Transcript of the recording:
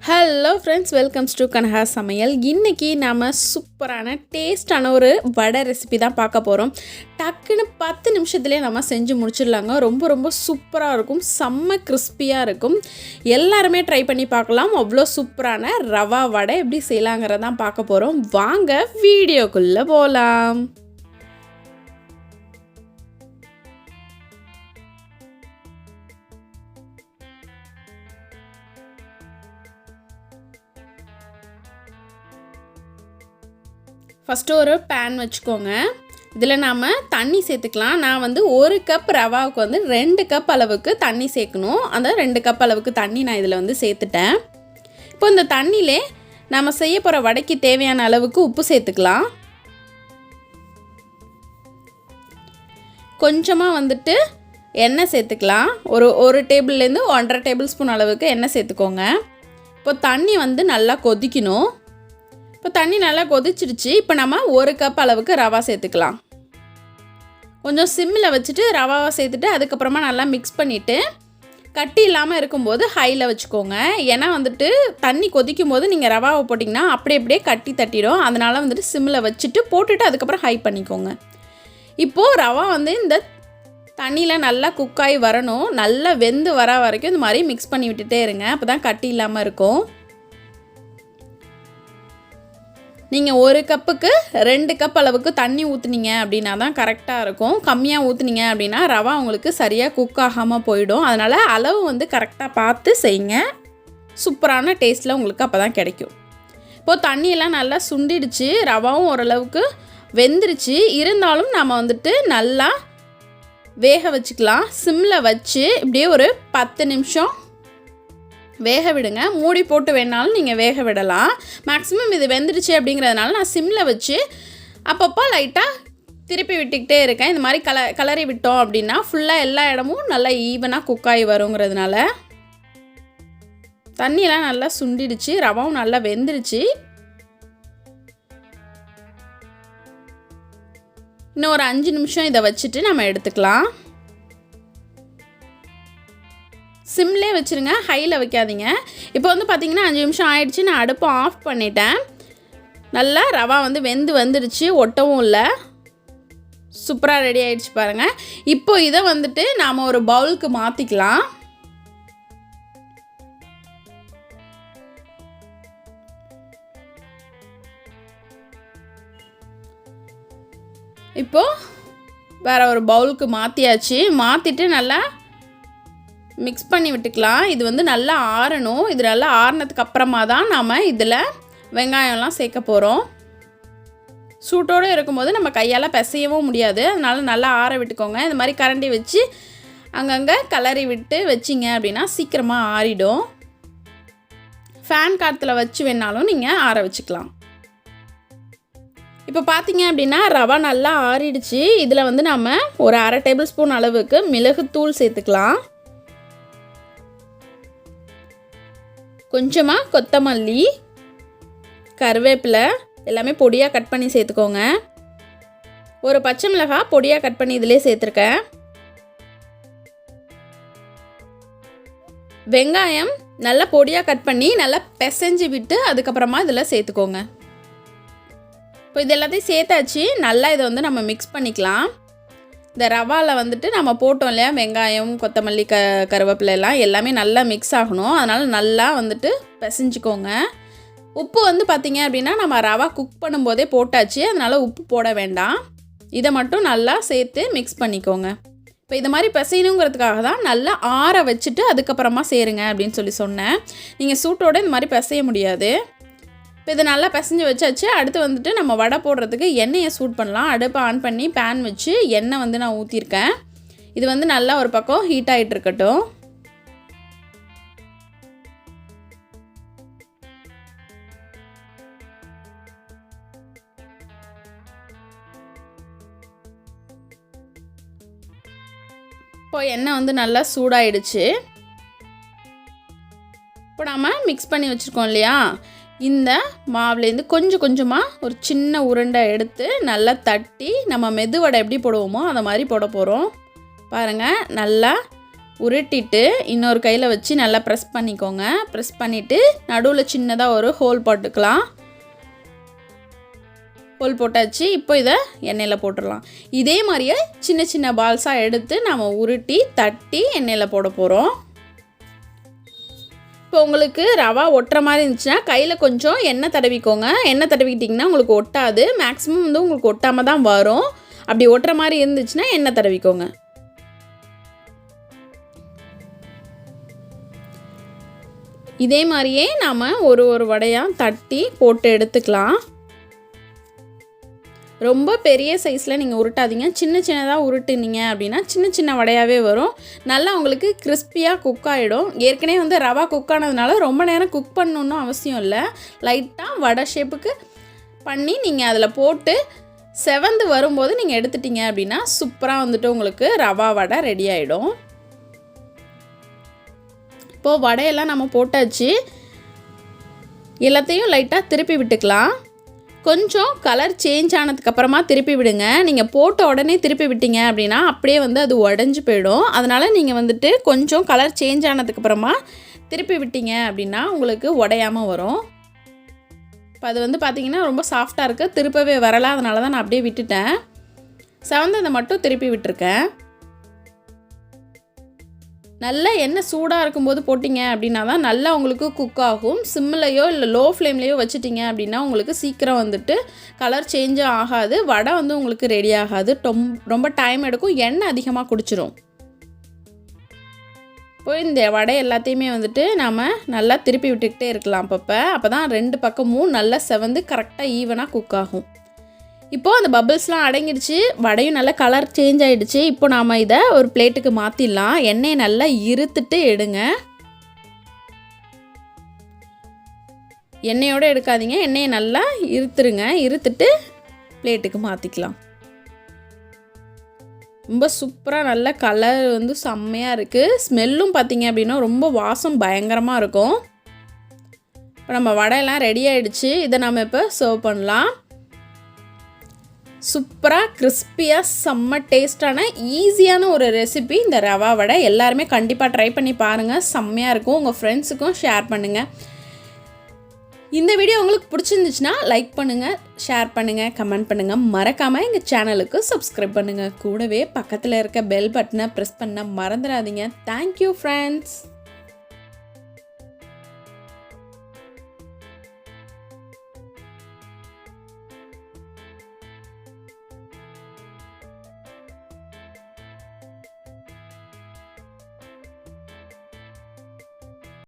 Hello friends, welcomes to Kanaka சமையல். இன்றைக்கி நம்ம சூப்பரான டேஸ்டான ஒரு வடை ரெசிபி தான் பார்க்க போகிறோம். டக்குன்னு 10 நிமிஷத்துலேயே நம்ம செஞ்சு முடிச்சிடலாங்க. ரொம்ப ரொம்ப சூப்பராக இருக்கும், செம்ம கிறிஸ்பியாக இருக்கும். எல்லாருமே ட்ரை பண்ணி பார்க்கலாம். அவ்வளோ சூப்பரான ரவா வடை எப்படி செய்யலாங்கிறதான் பார்க்க போகிறோம். வாங்க வீடியோக்குள்ளே போகலாம். ஃபஸ்ட்டு ஒரு பேன் வச்சுக்கோங்க. இதில் நாம் தண்ணி சேர்த்துக்கலாம். நான் வந்து 1 கப் ரவாவுக்கு 2 கப் அளவுக்கு தண்ணி சேர்க்கணும். அந்த 2 கப் அளவுக்கு தண்ணி நான் இதில் சேர்த்துட்டேன். இப்போ இந்த தண்ணியிலே நம்ம செய்ய போகிற வடைக்கு தேவையான அளவுக்கு உப்பு சேர்த்துக்கலாம். கொஞ்சமாக எண்ணெய் சேர்த்துக்கலாம். ஒரு டேபிள்லேருந்து 1.5 டேபிள் ஸ்பூன் அளவுக்கு எண்ணெய் சேர்த்துக்கோங்க. இப்போ தண்ணி நல்லா கொதிக்கணும். இப்போ தண்ணி நல்லா கொதிச்சிடுச்சு. இப்போ நம்ம 1 கப் அளவுக்கு ரவா சேர்த்துக்கலாம். கொஞ்சம் சிம்மில் வச்சுட்டு ரவாவை சேர்த்துட்டு அதுக்கப்புறமா நல்லா மிக்ஸ் பண்ணிவிட்டு கட்டி இல்லாமல் இருக்கும்போது ஹையில் வச்சுக்கோங்க. ஏன்னா தண்ணி கொதிக்கும் போது நீங்கள் ரவாவை போட்டிங்கன்னா அப்படியே கட்டி தட்டிடும். அதனால் சிம்மில் வச்சுட்டு போட்டுட்டு அதுக்கப்புறம் ஹை பண்ணிக்கோங்க. இப்போது ரவா இந்த தண்ணியில் நல்லா குக்காகி வரணும். நல்லா வெந்து வர வரைக்கும் இந்த மாதிரி மிக்ஸ் பண்ணி விட்டுட்டே இருங்க. அப்போ தான் கட்டி இல்லாமல் இருக்கும். நீங்கள் 1 கப்புக்கு 2 கப் அளவுக்கு தண்ணி ஊற்றுனீங்க அப்படின்னா தான் கரெக்டாக இருக்கும். கம்மியாக ஊற்றுனீங்க அப்படின்னா ரவா உங்களுக்கு சரியாக குக் ஆகாமல் போயிடும். அதனால் அளவு கரெக்டாக பார்த்து செய்யுங்க. சூப்பரான டேஸ்ட்டில் உங்களுக்கு அப்போ தான் கிடைக்கும். இப்போது தண்ணியெல்லாம் நல்லா சுண்டிடுச்சு. ரவாவும் ஓரளவுக்கு வெந்துருச்சு. இருந்தாலும் நம்ம நல்லா வேக வச்சுக்கலாம். சிம்மில் வச்சு இப்படியே ஒரு 10 நிமிஷம் வேக விடுங்க. மூடி போட்டு வேணாலும் நீங்கள் வேக விடலாம். மேக்ஸிமம் இது வெந்துடுச்சு அப்படிங்கிறதுனால நான் சிம்மில் வச்சு அப்பப்போ லைட்டாக திருப்பி விட்டுக்கிட்டே இருக்கேன். இந்த மாதிரி கலரி விட்டோம் அப்படின்னா ஃபுல்லாக எல்லா இடமும் நல்லா ஈவனாக குக்காகி வருங்கிறதுனால. தண்ணியெல்லாம் நல்லா சுண்டிடுச்சு. ரவாவும் நல்லா வெந்துடுச்சு. இன்னும் ஒரு 5 நிமிஷம் இதை வச்சுட்டு நம்ம எடுத்துக்கலாம். சிம்லே வச்சுருங்க, ஹையில் வைக்காதீங்க. இப்போ பார்த்திங்கன்னா 5 நிமிஷம் ஆயிடுச்சு. நான் அடுப்பை ஆஃப் பண்ணிட்டேன். நல்லா ரவா வெந்து வந்துடுச்சு, ஒட்டவும் இல்லை. சூப்பராக ரெடி ஆகிடுச்சு பாருங்கள். இப்போ இதை நாம் ஒரு பவுலுக்கு மாற்றிக்கலாம். இப்போது வேறு ஒரு பவுலுக்கு மாற்றியாச்சு. மாற்றிட்டு நல்லா மிக்ஸ் பண்ணி விட்டுக்கலாம். இது நல்லா ஆறணும். இது நல்லா ஆறினதுக்கு அப்புறமா தான் நாம் இதில் வெங்காயம்லாம் சேர்க்க போகிறோம். சூட்டோடு இருக்கும்போது நம்ம கையால் பிசையவும் முடியாது. அதனால் நல்லா ஆற விட்டுக்கோங்க. இந்த மாதிரி கரண்டி வச்சு அங்கங்கே கலரி விட்டு வச்சிங்க அப்படின்னா சீக்கிரமாக ஆறிடும். ஃபேன் காற்றுல வச்சு வேணாலும் நீங்கள் ஆற வச்சுக்கலாம். இப்போ பார்த்தீங்க அப்படின்னா ரவா நல்லா ஆறிடுச்சு. இதில் நம்ம ஒரு 1/2 டேபிள் ஸ்பூன் அளவுக்கு மிளகுத்தூள் சேர்த்துக்கலாம். கொஞ்சமாக கொத்தமல்லி, கருவேப்பிலை எல்லாமே பொடியாக கட் பண்ணி சேர்த்துக்கோங்க. ஒரு பச்சை மிளகாய் பொடியாக கட் பண்ணி இதிலே சேர்த்துருக்கேன். வெங்காயம் நல்லா பொடியாக கட் பண்ணி நல்லா பிசைஞ்சு விட்டு அதுக்கப்புறமா இதில் சேர்த்துக்கோங்க. இப்போ இது எல்லாத்தையும் சேர்த்தாச்சு. நல்லா இதை நம்ம மிக்ஸ் பண்ணிக்கலாம். இந்த ரவாவில் நம்ம போட்டோம் இல்லையா, வெங்காயம், கொத்தமல்லி, கருவேப்பிலை எல்லாமே நல்லா மிக்ஸ் ஆகணும். அதனால் நல்லா பிசைஞ்சிக்கோங்க. உப்பு பார்த்திங்க அப்படின்னா நம்ம ரவா குக் பண்ணும்போதே போட்டாச்சு. அதனால் உப்பு போட வேண்டாம். இதை மட்டும் நல்லா சேர்த்து மிக்ஸ் பண்ணிக்கோங்க. இப்போ இது மாதிரி பிசையணுங்கிறதுக்காக தான் நல்லா ஆற வச்சுட்டு அதுக்கப்புறமா சேருங்க அப்படின்னு சொன்னேன். நீங்கள் சூட்டோடு இந்த மாதிரி பிசைய முடியாது. இப்போ இதை நல்லா பிசைஞ்சு வச்சாச்சு. அடுத்து நம்ம வடை போடுறதுக்கு எண்ணெயை சூட் பண்ணலாம். அடுப்பை ஆன் பண்ணி பேன் வச்சு எண்ணெய் நான் ஊற்றிருக்கேன். இது நல்லா ஒரு பக்கம் ஹீட் ஆகிட்டு இருக்கட்டும். இப்போ எண்ணெய் நல்லா சூடாயிடுச்சு. இப்போ நம்ம மிக்ஸ் பண்ணி வச்சுருக்கோம் இல்லையா, இந்த மாவுலேருந்து கொஞ்சம் கொஞ்சமாக ஒரு சின்ன உருண்டை எடுத்து நல்லா தட்டி நம்ம மெதுவடை எப்படி போடுவோமோ அதை மாதிரி போட போகிறோம். பாருங்கள், நல்லா உருட்டிட்டு இன்னொரு கையில் வச்சு நல்லா ப்ரெஸ் பண்ணிக்கோங்க. ப்ரெஸ் பண்ணிவிட்டு நடுவில் சின்னதாக ஒரு ஹோல் போட்டுக்கலாம். ஹோல் போட்டாச்சு. இப்போ இதை எண்ணெயில் போட்டுடலாம். இதே மாதிரியே சின்ன சின்ன பால்ஸாக எடுத்து நம்ம உருட்டி தட்டி எண்ணெயில் போட போகிறோம். இப்போ உங்களுக்கு ரவா ஒட்டுற மாதிரி இருந்துச்சுன்னா கையில் கொஞ்சம் எண்ணெய் தடவிக்கோங்க. எண்ணெய் தடவிக்கிட்டிங்கன்னா உங்களுக்கு ஒட்டாது. மேக்ஸிமம் வந்து உங்களுக்கு ஒட்டாமல் தான் வரும். அப்படி ஒட்டுற மாதிரி இருந்துச்சுன்னா எண்ணெய் தடவிக்கோங்க. இதே மாதிரியே நாம் ஒரு வடையாக தட்டி போட்டு எடுத்துக்கலாம். ரொம்ப பெரிய சைஸில் நீங்கள் உருட்டாதீங்க. சின்ன சின்னதாக உருட்டுனீங்க அப்படின்னா சின்ன சின்ன வடையாகவே வரும். நல்லா உங்களுக்கு கிறிஸ்பியாக குக் ஆகிடும். ஏற்கனவே வந்து ரவா குக் ஆனதுனால ரொம்ப நேரம் குக் பண்ணணுன்னு அவசியம் இல்லை. லைட்டாக வடை ஷேப்புக்கு பண்ணி நீங்கள் அதில் போட்டு செவந்து வரும்போது நீங்கள் எடுத்துட்டீங்க அப்படின்னா சூப்பராக வந்துட்டு உங்களுக்கு ரவா வடை ரெடி ஆகிடும். இப்போது வடையெல்லாம் நம்ம போட்டாச்சு. எல்லாத்தையும் லைட்டாக திருப்பி விட்டுக்கலாம். கொஞ்சம் கலர் சேஞ்ச் ஆனதுக்கப்புறமா திருப்பி விடுங்க. நீங்கள் போட்ட உடனே திருப்பி விட்டீங்க அப்படின்னா அப்படியே வந்து அது உடஞ்சி போயிடும். அதனால் நீங்கள் வந்துட்டு கொஞ்சம் கலர் சேஞ்ச் ஆனதுக்கப்புறமா திருப்பி விட்டீங்க அப்படின்னா உங்களுக்கு உடையாமல் வரும். இப்போ அது வந்து பார்த்திங்கன்னா ரொம்ப சாஃப்டாக இருக்குது. திருப்பவே வரலை. அதனால தான் நான் அப்படியே விட்டுட்டேன். செவந்ததை மட்டும் திருப்பி விட்டுருக்கேன். நல்லா எண்ணெய் சூடாக இருக்கும்போது போட்டிங்க அப்படின்னா தான் நல்லா உங்களுக்கு குக் ஆகும். சிம்மிலையோ இல்லை லோ ஃப்ளேம்லேயோ வச்சுட்டிங்க அப்படின்னா உங்களுக்கு சீக்கிரம் வந்துட்டு கலர் சேஞ்சும் ஆகாது. வடை வந்து உங்களுக்கு ரெடி ஆகாது. ரொம்ப டைம் எடுக்கும். எண்ணெய் அதிகமாக குடிச்சிரும். இப்போ இந்த வடை எல்லாத்தையுமே வந்துட்டு நாம் நல்லா திருப்பி விட்டுக்கிட்டே இருக்கலாம் அப்போ தான் 2 பக்கமும் நல்லா செவந்து கரெக்டாக ஈவனாக குக் ஆகும். இப்போது அந்த பபிள்ஸ்லாம் அடங்கிடுச்சு. வடையும் நல்லா கலர் சேஞ்ச் ஆகிடுச்சு. இப்போ நாம் இதை ஒரு பிளேட்டுக்கு மாற்றிடலாம். எண்ணெயை நல்லா இருத்துட்டு எடுங்க. எண்ணெயோடு எடுக்காதீங்க. எண்ணெயை நல்லா இருத்துருங்க. இருத்துட்டு பிளேட்டுக்கு மாற்றிக்கலாம். ரொம்ப சூப்பராக நல்ல கலர் வந்து செம்மையாக இருக்குது. ஸ்மெல்லும் பார்த்திங்க அப்படின்னா ரொம்ப வாசம் பயங்கரமாக இருக்கும். இப்போ நம்ம வடையெல்லாம் ரெடி ஆகிடுச்சு. இதை நம்ம இப்போ சர்வ் பண்ணலாம். சூப்பராக கிறிஸ்பியாக செம்ம டேஸ்டான ஈஸியான ஒரு ரெசிபி இந்த ரவா வடை. எல்லாருமே கண்டிப்பாக ட்ரை பண்ணி பாருங்கள். செம்மையாக இருக்கும். உங்கள் ஃப்ரெண்ட்ஸுக்கும் ஷேர் பண்ணுங்கள். இந்த வீடியோ உங்களுக்கு பிடிச்சிருந்துச்சுன்னா லைக் பண்ணுங்கள், ஷேர் பண்ணுங்கள், கமெண்ட் பண்ணுங்கள். மறக்காமல் எங்கள் சேனலுக்கு சப்ஸ்கிரைப் பண்ணுங்கள். கூடவே பக்கத்தில் இருக்க பெல் பட்டனை ப்ரெஸ் பண்ண மறந்துடாதீங்க. Thank you friends.